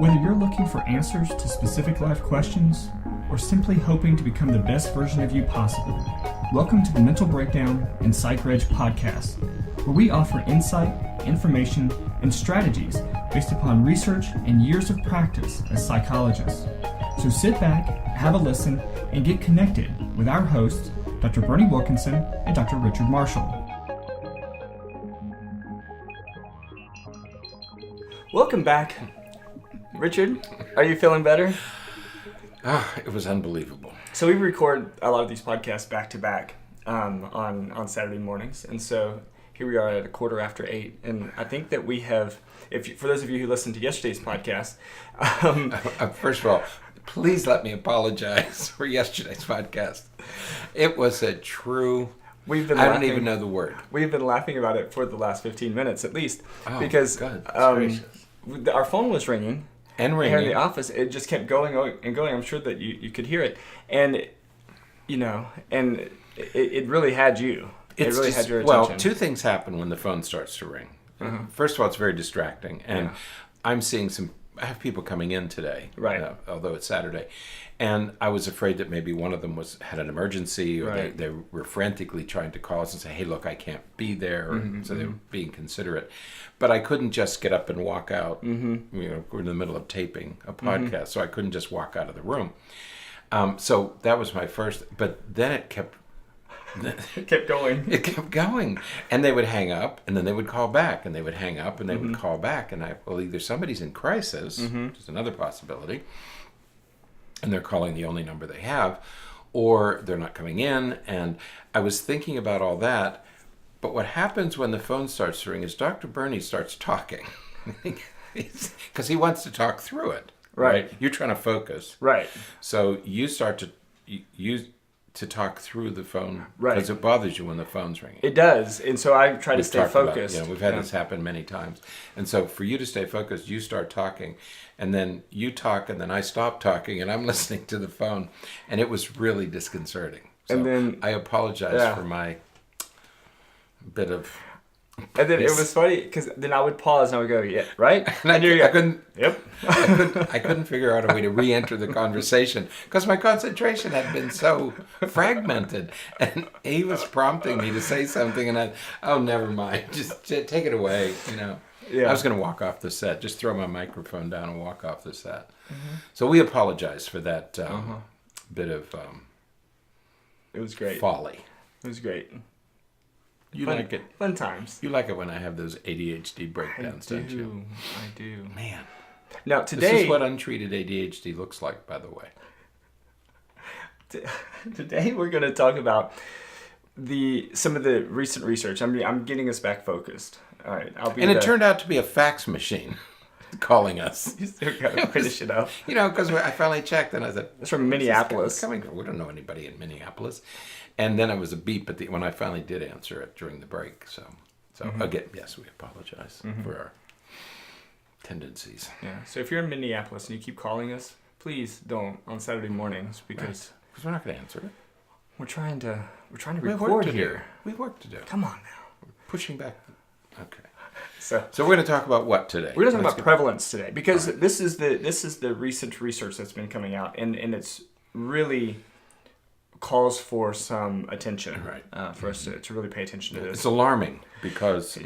Whether you're looking for answers to specific life questions or simply hoping to become the best version of you possible, welcome to the Mental Breakdown and Psychreg podcast, where we offer insight, information, and strategies based upon research and years of practice as psychologists. So sit back, have a listen, and get connected with our hosts, Dr. Berney and Dr. Richard Marshall. Welcome back. Richard, are you feeling better? It was unbelievable. So we record a lot of these podcasts back to back on Saturday mornings, and so here we are at 8:15, and I think that we have, for those of you who listened to yesterday's podcast, First of all, please let me apologize for yesterday's podcast. It was a true... I don't even know the word. We've been laughing about it for the last 15 minutes at least, because our phone was ringing. And ringing. Here in the office, it just kept going and going. I'm sure that you could hear it, and it really had you. It really had your attention. Well, two things happen when the phone starts to ring. Uh-huh. First of all, it's very distracting, and I'm seeing I have people coming in today, right? Although it's Saturday, and I was afraid that maybe one of them had an emergency, or right. they were frantically trying to call us and say, "Hey, look, I can't be there," so they were being considerate. But I couldn't just get up and walk out. We're in the middle of taping a podcast, so I couldn't just walk out of the room. So that was my first. But then it kept. It kept going. It kept going. And they would hang up, and then they would call back, and they would hang up, and they would call back. And either somebody's in crisis, which is another possibility, and they're calling the only number they have, or they're not coming in. And I was thinking about all that. But what happens when the phone starts to ring is Dr. Berney starts talking. Because he wants to talk through it. Right? You're trying to focus. Right. So you start to talk through the phone, because it bothers you when the phone's ringing. It does, and so I try to stay focused. We've had this happen many times, and so for you to stay focused, you start talking, and then you talk, and then I stop talking, and I'm listening to the phone, and it was really disconcerting. So and then I apologize for my bit of. And then it was funny because then I would pause and I would go, "Yeah, right." And I couldn't. Yep. I couldn't figure out a way to re-enter the conversation because my concentration had been so fragmented, and he was prompting me to say something, and never mind, just take it away, Yeah. I was going to walk off the set, just throw my microphone down and walk off the set. So we apologize for that bit of. It was great. Folly. It was great. You like it. Fun times. You like it when I have those ADHD breakdowns, don't you? I do. Man. Now today... This is what untreated ADHD looks like, by the way. Today we're going to talk about some of the recent research. I'm getting us back focused. All right. It turned out to be a fax machine calling us. You still got to finish it up. Because I finally checked and I said... It's from Minneapolis. We don't know anybody in Minneapolis. And then it was a beep when I finally did answer it during the break. So again, yes, we apologize for our tendencies. Yeah. So if you're in Minneapolis and you keep calling us, please don't on Saturday mornings because we're not going to answer it. We're trying to record here. We have work to do. Come on now. We're pushing back. Okay. So we're going to talk about what today? We're going to talk about prevalence today because this is the recent research that's been coming out and it's really calls for some attention for us to really pay attention to this. It's alarming because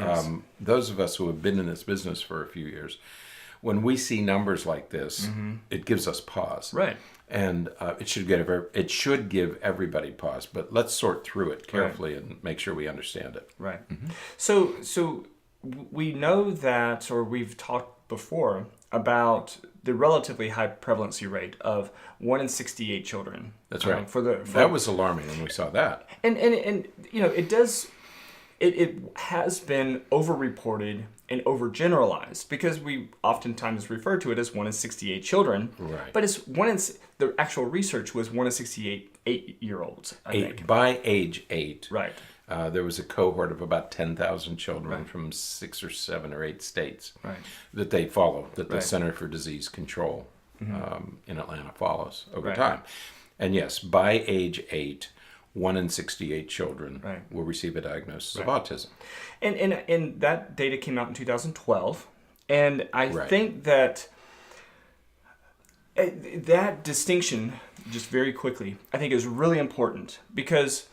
those of us who have been in this business for a few years, when we see numbers like this, it gives us pause. Right. And it should give everybody pause. But let's sort through it carefully and make sure we understand it. Right. So we know that, or we've talked before about the relatively high prevalency rate of 1 in 68 children. That's right. That was alarming when we saw that. And it has been overreported and overgeneralized because we oftentimes refer to it as 1 in 68 children. Right. But it's the actual research was 1 in 68 8-year-olds. By age 8. Right. There was a cohort of about 10,000 children from 6 or 7 or 8 states that they follow, that the Center for Disease Control in Atlanta follows over time. And yes, by age 8, 1 in 68 children will receive a diagnosis of autism. And that data came out in 2012. And I think that That distinction, just very quickly, I think is really important, because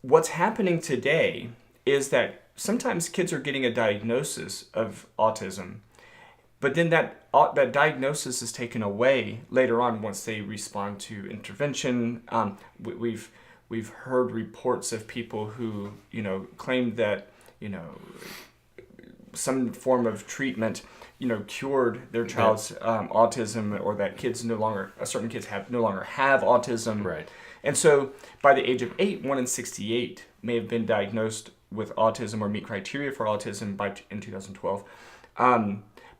what's happening today is that sometimes kids are getting a diagnosis of autism, but then that diagnosis is taken away later on once they respond to intervention. We've heard reports of people who, claimed that, some form of treatment, cured their child's autism, or that certain kids no longer have autism. Right. And so by the age of 8, 1 in 68 may have been diagnosed with autism or meet criteria for autism in 2012.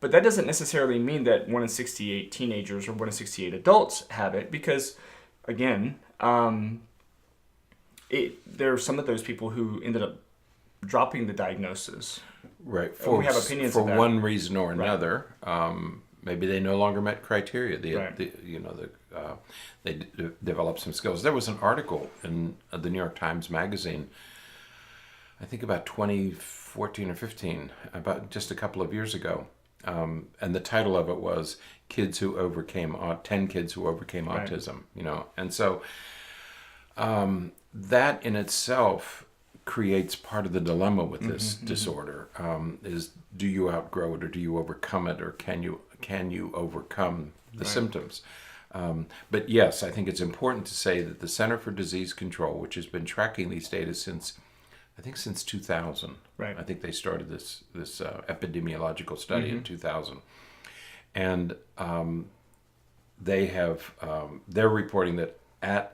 But that doesn't necessarily mean that 1 in 68 teenagers or 1 in 68 adults have it, because, again, there are some of those people who ended up dropping the diagnosis. Right. We have opinions for of that. one reason or another. Maybe they no longer met criteria. They developed some skills. There was an article in the New York Times Magazine, I think about 2014 or 15, about just a couple of years ago. And the title of it was 10 kids who overcame autism, And so that in itself creates part of the dilemma with this disorder, is do you outgrow it, or do you overcome it, or can you overcome the symptoms? But yes, I think it's important to say that the Center for Disease Control, which has been tracking these data since 2000. Right. I think they started this epidemiological study in 2000, and they're reporting that by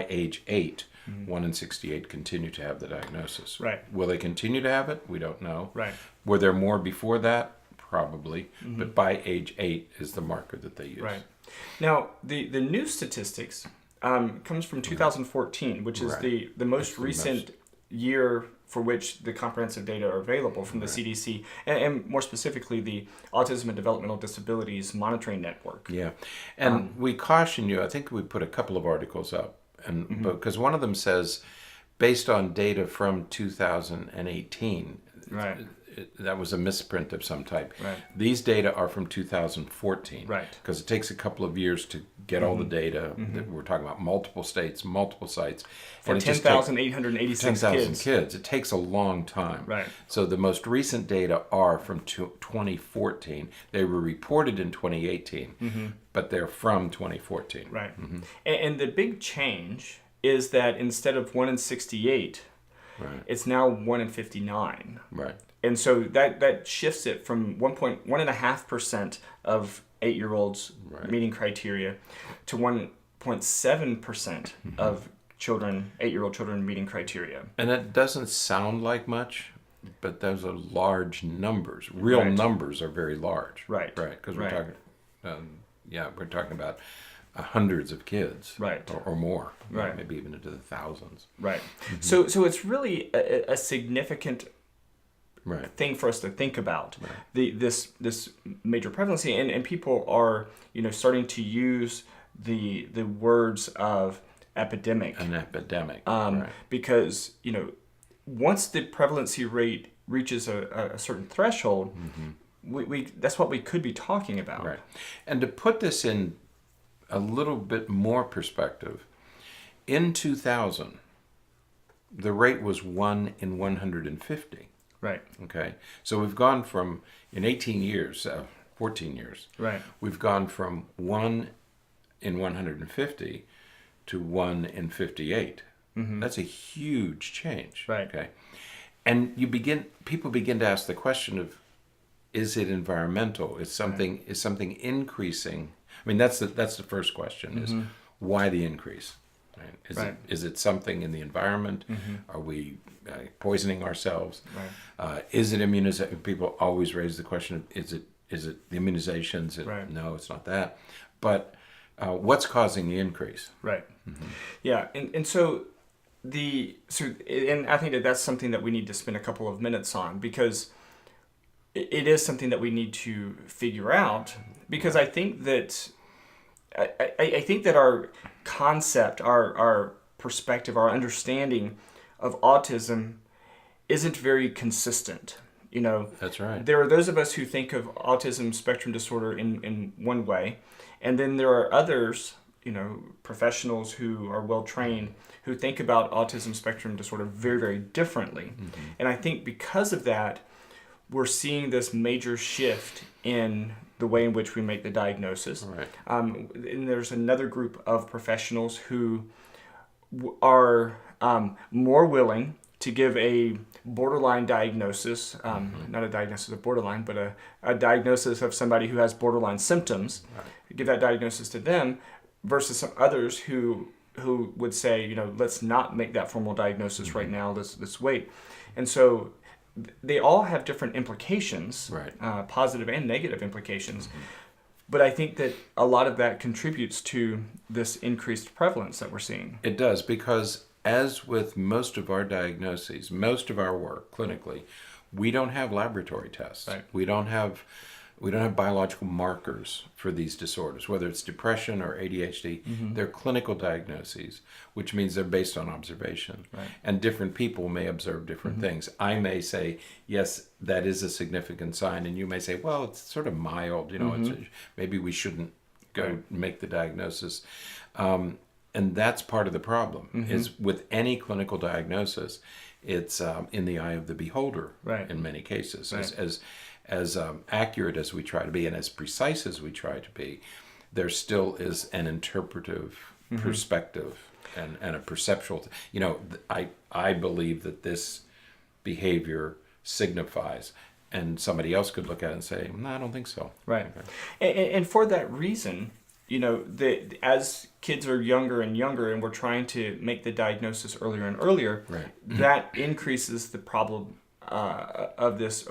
age 8, 1 in 68 continue to have the diagnosis. Right. Will they continue to have it? We don't know. Right. Were there more before that? Probably. But by age 8 is the marker that they use. Right. Now, the new statistics comes from 2014, which is the most recent year for which the comprehensive data are available from the CDC, and more specifically the Autism and Developmental Disabilities Monitoring Network. Yeah, and we caution you, I think we put a couple of articles up, and because one of them says, based on data from 2018, right. That was a misprint of some type. Right. These data are from 2014. Right. Because it takes a couple of years to get all the data. We're talking about multiple states, multiple sites. For 10,886 kids. It takes a long time. Right. So the most recent data are from 2014. They were reported in 2018, but they're from 2014. Right. And the big change is that instead of 1 in 68, it's now 1 in 59. Right. And so that shifts it from 1.5% of 8-year-olds meeting criteria to 1.7% of 8-year-old children meeting criteria. And that doesn't sound like much, but those are large numbers. Real numbers are very large. Right. Right. Because we're talking about hundreds of kids. Right. Or more. Right. Maybe even into the thousands. Right. So it's really a significant thing for us to think about. This major prevalency, and people are starting to use the words of epidemic. An epidemic. Because once the prevalency rate reaches a certain threshold, we that's what we could be talking about. Right. And to put this in a little bit more perspective, in 2000, the rate was 1 in 150. Right. Okay. So we've gone from, in 14 years, we've gone from 1 in 150 to 1 in 58. That's a huge change. Right. Okay. And people begin to ask the question of, is it environmental? Is something increasing? I mean, that's the first question, is why the increase? Right? Is it something in the environment? Are we poisoning ourselves? Right. Is it immunization? People always raise the question of, is it the immunizations? No, it's not that. But what's causing the increase? Right. Yeah, and so and I think that's something that we need to spend a couple of minutes on, because it is something that we need to figure out, because I think that our concept, our perspective, our understanding of autism isn't very consistent. That's right. There are those of us who think of autism spectrum disorder in one way, and then there are others, professionals who are well trained who think about autism spectrum disorder very, very differently. Mm-hmm. And I think because of that, we're seeing this major shift in the way in which we make the diagnosis. Right. And there's another group of professionals who are more willing to give a borderline diagnosis, not a diagnosis of borderline, but a diagnosis of somebody who has borderline symptoms, give that diagnosis to them, versus some others who would say, let's not make that formal diagnosis right now, let's wait. And so they all have different implications, positive and negative implications. Mm-hmm. But I think that a lot of that contributes to this increased prevalence that we're seeing. It does, because as with most of our diagnoses, most of our work clinically, we don't have laboratory tests. Right. We don't have biological markers for these disorders, whether it's depression or ADHD. Mm-hmm. They're clinical diagnoses, which means they're based on observation. Right. And different people may observe different mm-hmm. things. I may say, yes, that is a significant sign, and you may say, well, it's sort of mild. Mm-hmm. Maybe we shouldn't go make the diagnosis. And that's part of the problem, mm-hmm. is with any clinical diagnosis, it's in the eye of the beholder in many cases. Right. As accurate as we try to be and as precise as we try to be, there still is an interpretive mm-hmm. perspective and a perceptual. I believe that this behavior signifies, and somebody else could look at it and say, no, I don't think so. Right. Okay. And for that reason, as kids are younger and younger and we're trying to make the diagnosis earlier and earlier, that increases the problem of this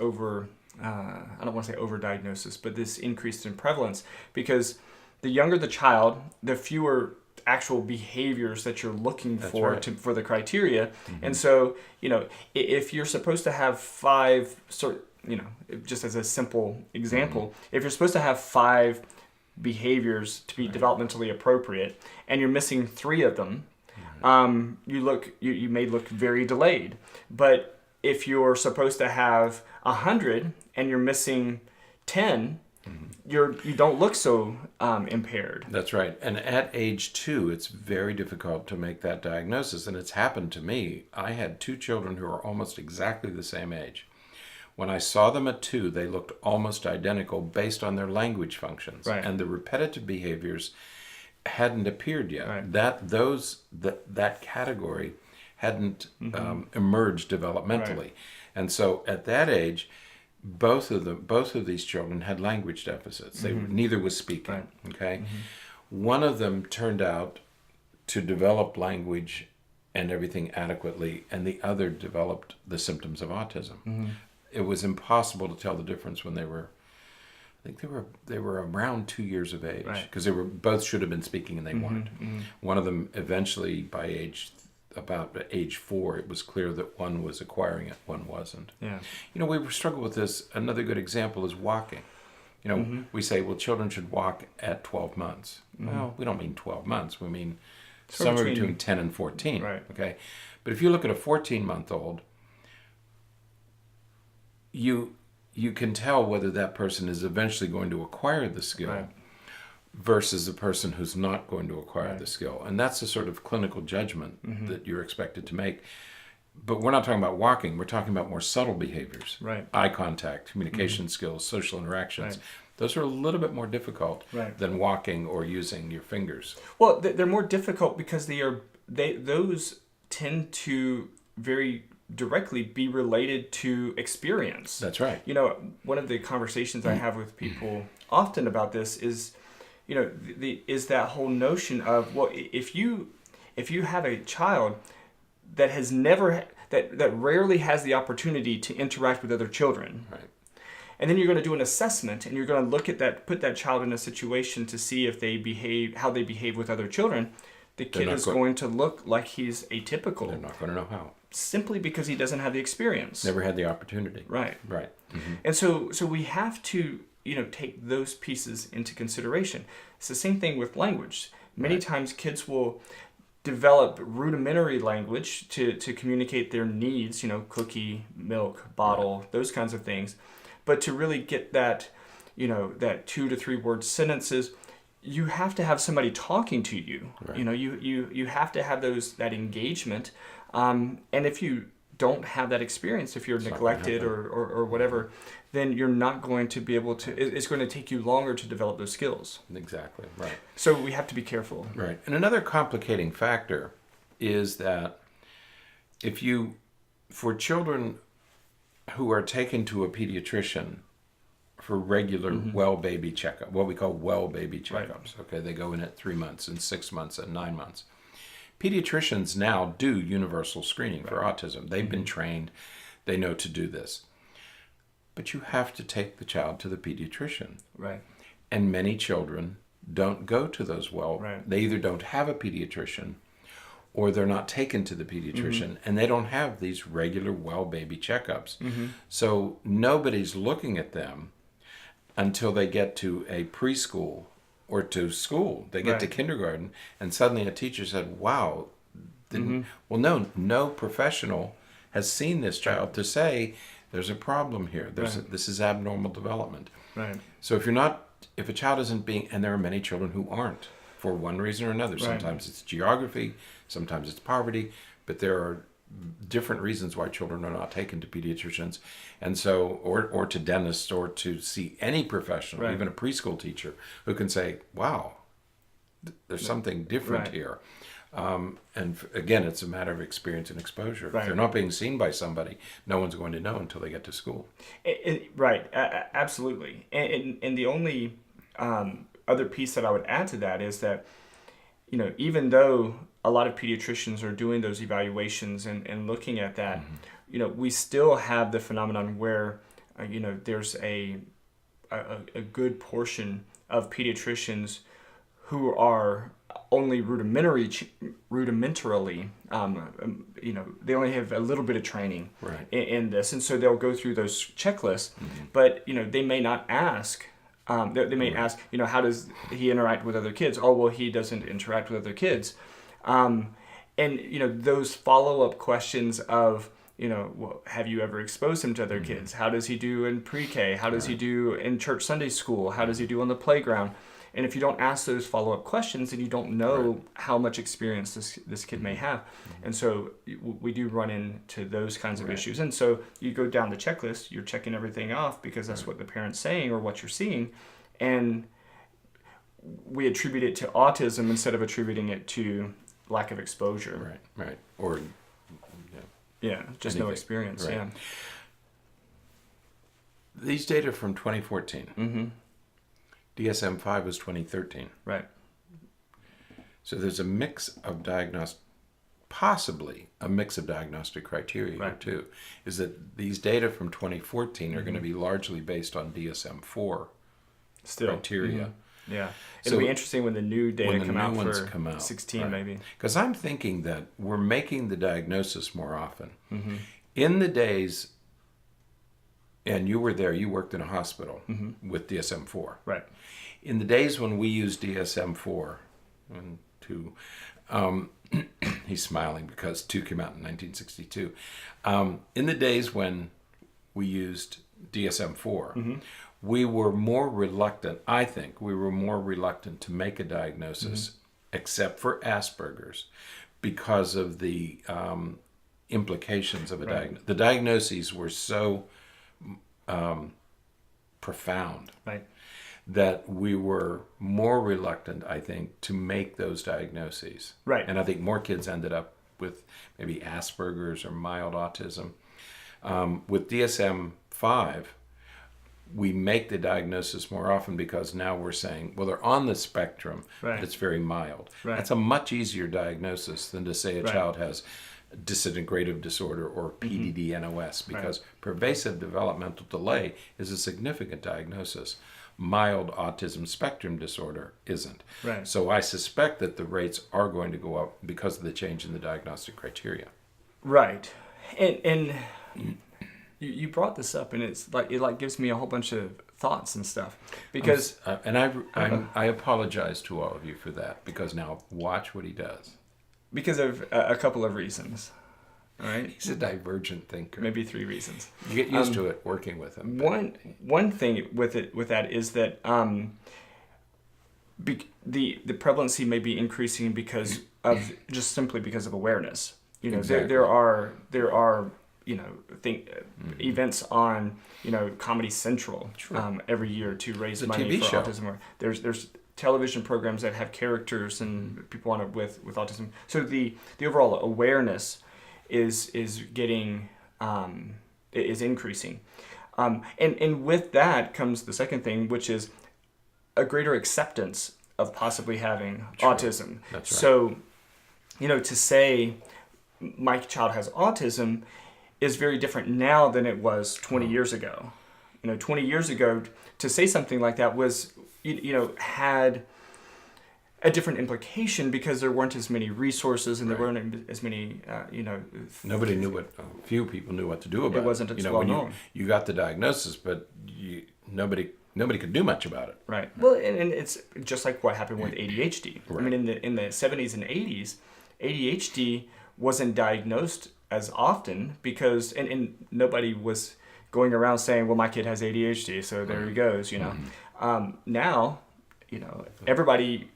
I don't want to say overdiagnosis, but this increase in prevalence, because the younger the child, the fewer actual behaviors that you're looking for for the criteria. Mm-hmm. And so, if you're supposed to have 5, just as a simple example, mm-hmm. if you're supposed to have 5 behaviors to be developmentally appropriate and you're missing 3 of them, you may look very delayed. But if you're supposed to have 100 and you're missing 10, mm-hmm. you don't look so impaired. That's right. And at age 2, it's very difficult to make that diagnosis. And it's happened to me. I had 2 children who are almost exactly the same age. When I saw them at 2, they looked almost identical based on their language functions. Right. And the repetitive behaviors hadn't appeared yet. Right. That category hadn't mm-hmm. Emerged developmentally. Right. And so at that age, both of these children had language deficits. Mm-hmm. Neither was speaking. Right. Okay. Mm-hmm. One of them turned out to develop language and everything adequately, and the other developed the symptoms of autism. Mm-hmm. It was impossible to tell the difference when they were around 2 years of age, because they were both should have been speaking and they mm-hmm. weren't. Mm-hmm. One of them eventually, by about age 4, it was clear that one was acquiring it, one wasn't. Yeah. We struggle with this. Another good example is walking. Mm-hmm. We say, well, children should walk at 12 months. Mm-hmm. Well, we don't mean 12 months. We mean somewhere between 10 and 14. Right. Okay. But if you look at a 14-month-old, you can tell whether that person is eventually going to acquire the skill versus the person who's not going to acquire the skill. And that's the sort of clinical judgment mm-hmm. that you're expected to make. But we're not talking about walking. We're talking about more subtle behaviors. Right. Eye contact, communication mm-hmm. skills, social interactions. Right. Those are a little bit more difficult than walking or using your fingers. Well, they're more difficult because those tend to very directly be related to experience. That's right. One of the conversations I have with people often about this is, is that whole notion of, well, if you have a child that has never that rarely has the opportunity to interact with other children, right, and then you're going to do an assessment and you're going to look at that, put that child in a situation to see if how they behave with other children, the kid is going to look like he's atypical. They're not going to know how. Simply because he doesn't have the experience. Never had the opportunity. Right. Right. Mm-hmm. And so we have to, take those pieces into consideration. It's the same thing with language. Many times kids will, develop rudimentary language to communicate their needs, cookie, milk, bottle, those kinds of things. But to really get that, that 2 to 3 word sentences, you have to have somebody talking to you. Right. You have to have that engagement. And if you don't have that experience, if you're neglected or whatever, then you're not going to be able to, it's going to take you longer to develop those skills. Exactly, right. So we have to be careful. Right. And another complicating factor is that for children who are taken to a pediatrician for regular well baby checkup, what we call well baby checkups, Right. okay, they go in at 3 months and 6 months and 9 months. Pediatricians now do universal screening for autism. They've been trained. They know to do this. But you have to take the child to the pediatrician. Right. And many children don't go to those Right. They either don't have a pediatrician or they're not taken to the pediatrician and they don't have these regular well baby checkups. So nobody's looking at them until they get to a preschool or to school. They get to kindergarten and suddenly a teacher said, wow, well, no professional has seen this child to say there's a problem here. This is abnormal development. Right. So if a child isn't being, and there are many children who aren't for one reason or another. Sometimes it's geography, sometimes it's poverty, but there are different reasons why children are not taken to pediatricians, and so or to dentists or to see any professional, even a preschool teacher who can say, wow, there's something different here. And again, it's a matter of experience and exposure. If they're not being seen by somebody, no one's going to know until they get to school. Absolutely. And the only other piece that I would add to that is that, even though a lot of pediatricians are doing those evaluations and looking at that, we still have the phenomenon where, there's a good portion of pediatricians who are only rudimentarily, they only have a little bit of training in this, and so they'll go through those checklists, but they may not ask. They may ask, how does he interact with other kids? Oh, well, he doesn't interact with other kids, and those follow-up questions of, well, have you ever exposed him to other kids? How does he do in pre-K? How does he do in church Sunday school? How does he do on the playground? And if you don't ask those follow-up questions, then you don't know how much experience this kid may have. And so we do run into those kinds of issues. And so you go down the checklist, you're checking everything off because that's what the parent's saying or what you're seeing. And we attribute it to autism instead of attributing it to lack of exposure. Right. Or, just no experience. Right. Yeah. These data from 2014. Mm-hmm. DSM-5 was 2013. Right. So there's a mix of possibly a mix of diagnostic criteria here too. Is that these data from 2014 are going to be largely based on DSM-4 criteria. Mm-hmm. Yeah. It'll be interesting when the new data come out for 16 maybe. Because I'm thinking that we're making the diagnosis more often. Mm-hmm. In the days, and you were there, you worked in a hospital with DSM-4. Right. In the days when we used DSM-4, and 2, he's smiling because 2 came out in 1962. In the days when we used DSM-4, we were more reluctant, I think, to make a diagnosis, except for Asperger's, because of the implications of a diagnosis. The diagnoses were so profound that we were more reluctant, I think, to make those diagnoses. Right. And I think more kids ended up with maybe Asperger's or mild autism. With DSM-5, we make the diagnosis more often because now we're saying, well, they're on the spectrum, but it's very mild. Right. That's a much easier diagnosis than to say a child has disintegrative disorder or PDD-NOS, because pervasive developmental delay is a significant diagnosis. Mild autism spectrum disorder isn't. Right. So I suspect that the rates are going to go up because of the change in the diagnostic criteria. Right. And you brought this up, and it gives me a whole bunch of thoughts and stuff, because I apologize to all of you for that, because now watch what he does. Because of a couple of reasons. All right. He's a divergent thinker. Maybe 3 reasons. You get used to it working with him. One thing with that is that the prevalency may be increasing because of just simply because of awareness. You know, exactly. there are events on Comedy Central every year to raise money for autism. There's television programs that have characters and people on it with autism. So the overall awareness is getting is increasing, and with that comes the second thing, which is a greater acceptance of possibly having autism. That's right. So, to say my child has autism is very different now than it was 20 years ago. 20 years ago, to say something like that was, had a different implication because there weren't as many resources and there weren't as many, Nobody knew few people knew what to do about it. It wasn't as well known. You got the diagnosis, but nobody could do much about it. Right. Well, and it's just like what happened with ADHD. Right. I mean, in the 70s and 80s, ADHD wasn't diagnosed as often because, and nobody was going around saying, well, my kid has ADHD, so there he goes, Now, everybody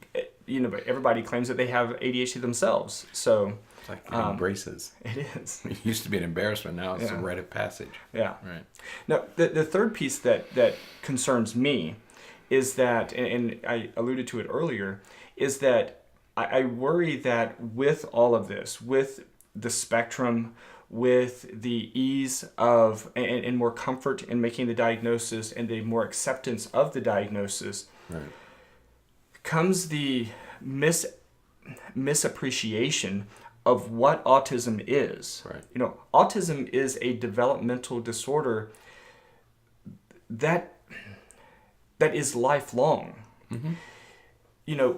claims that they have ADHD themselves. So it's like getting braces. It is. It used to be an embarrassment. Now it's a rite of passage. Yeah. Right. Now, the third piece that concerns me is that, and I alluded to it earlier, is that I worry that with all of this, with the spectrum, with the ease of and more comfort in making the diagnosis and the more acceptance of the diagnosis, comes the misappreciation of what autism is. Right. Autism is a developmental disorder that is lifelong. Mm-hmm.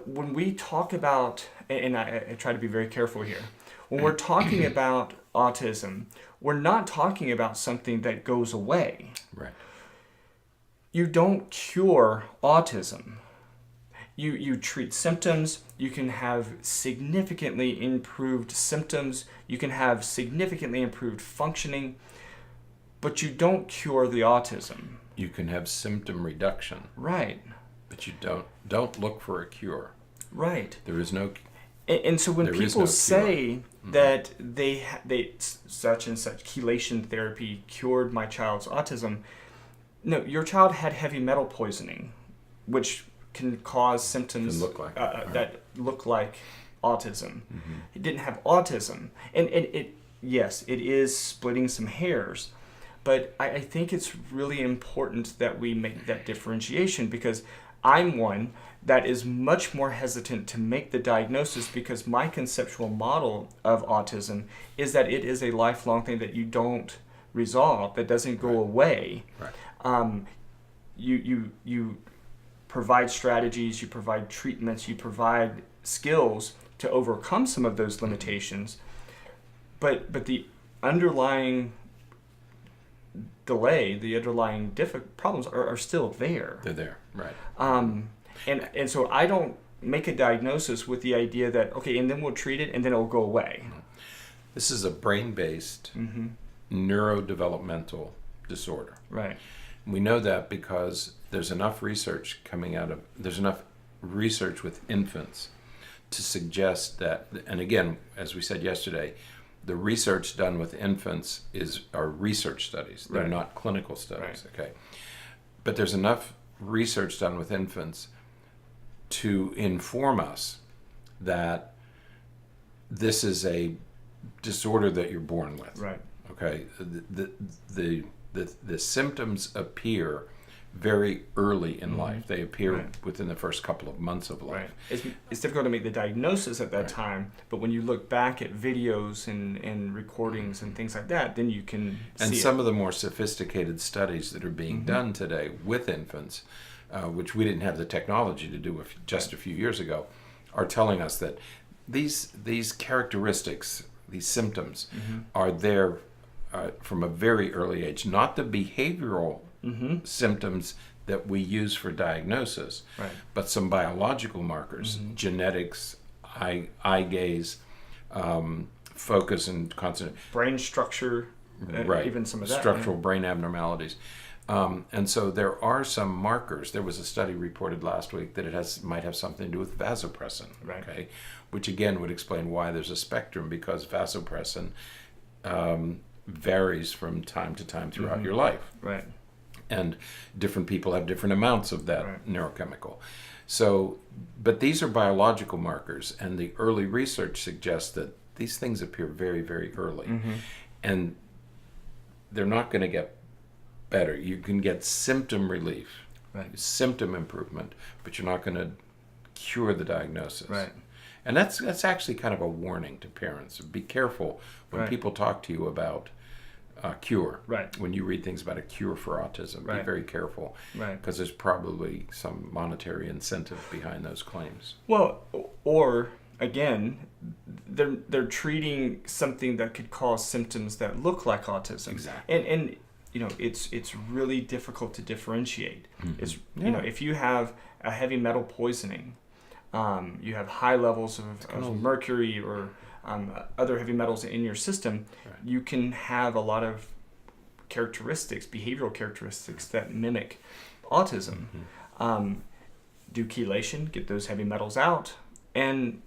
When we talk about, and I try to be very careful here, when we're talking about autism, we're not talking about something that goes away. Right. You don't cure autism. You treat symptoms. You can have significantly improved symptoms. You can have significantly improved functioning, but you don't cure the autism. You can have symptom reduction. Right. But you don't look for a cure. Right. There is no. And so when people say that they such and such chelation therapy cured my child's autism, no, your child had heavy metal poisoning, which can cause symptoms that look like autism. Mm-hmm. It didn't have autism, and it is splitting some hairs, but I think it's really important that we make that differentiation, because I'm one that is much more hesitant to make the diagnosis, because my conceptual model of autism is that it is a lifelong thing that you don't resolve, that doesn't go away. Right. You provide strategies, you provide treatments, you provide skills to overcome some of those limitations, but the underlying delay, the underlying problems are still there. They're there, right. And so I don't make a diagnosis with the idea that, okay, and then we'll treat it and then it'll go away. This is a brain-based neurodevelopmental disorder. Right. We know that because there's enough research with infants to suggest that, and again, as we said yesterday, the research done with infants are research studies. They're not clinical studies, okay? But there's enough research done with infants to inform us that this is a disorder that you're born with. Right. Okay? The symptoms appear very early in life. They appear within the first couple of months of life. Right. It's difficult to make the diagnosis at that time, but when you look back at videos and recordings and things like that, then you can see And some of the more sophisticated studies that are being done today with infants, which we didn't have the technology to do just a few years ago, are telling us that these characteristics, these symptoms, are there from a very early age, not the behavioral symptoms that we use for diagnosis, but some biological markers, genetics, eye gaze, focus and concentration. Brain structure, Right. even some of that. Structural brain abnormalities. And so there are some markers. There was a study reported last week that it might have something to do with vasopressin, Right. okay, which again would explain why there's a spectrum, because vasopressin varies from time to time throughout your life. Right. And different people have different amounts of that Right. neurochemical. So, but these are biological markers, and the early research suggests that these things appear very, very early. And they're not going to get better. You can get symptom relief, Right. symptom improvement, but you're not going to cure the diagnosis. Right. And that's actually kind of a warning to parents. Be careful when Right. people talk to you about cure. Right. When you read things about a cure for autism, be Right. very careful, Right. because there's probably some monetary incentive behind those claims. Well, or again, they're treating something that could cause symptoms that look like autism. Exactly. And you know, it's really difficult to differentiate. It's Yeah. you know, if you have a heavy metal poisoning, you have high levels of mercury or other heavy metals in your system, Right. you can have a lot of characteristics, behavioral characteristics that mimic autism. Do chelation, get those heavy metals out, and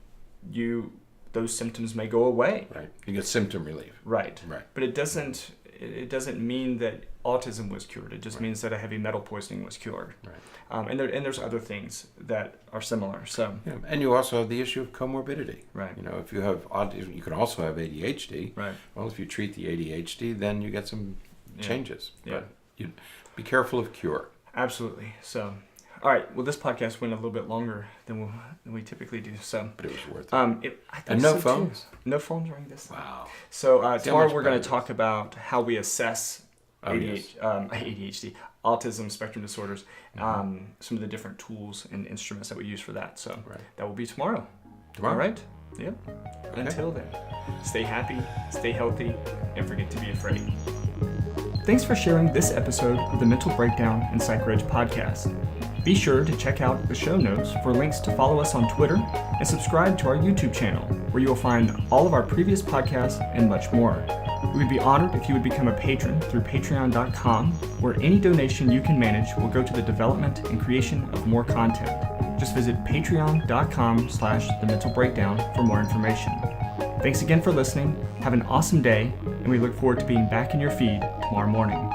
those symptoms may go away. Right. You get symptom relief. Right. Right. But it doesn't mean that autism was cured. It just Right. means that a heavy metal poisoning was cured. Right. And there's other things that are similar. So Yeah. And you also have the issue of comorbidity. Right. You know, if you have autism, you can also have ADHD. Right. Well, if you treat the ADHD, then you get some changes. Yeah. But you be careful of cure. Absolutely. So, all right. Well, this podcast went a little bit longer than we typically do. So, But it was worth it. I think And no so, too. phones? No phones during this. Wow. So how tomorrow much we're going better to talk about how we assess yes. ADHD, Autism Spectrum Disorders, some of the different tools and instruments that we use for that. So Right. that will be tomorrow. Tomorrow? All right? Yep. Okay. Until then, stay happy, stay healthy, and forget to be afraid. Thanks for sharing this episode of the Mental Breakdown and Psychreg podcast. Be sure to check out the show notes for links to follow us on Twitter and subscribe to our YouTube channel, where you will find all of our previous podcasts and much more. We would be honored if you would become a patron through patreon.com, where any donation you can manage will go to the development and creation of more content. Just visit patreon.com/thementalbreakdown for more information. Thanks again for listening. Have an awesome day, and we look forward to being back in your feed tomorrow morning.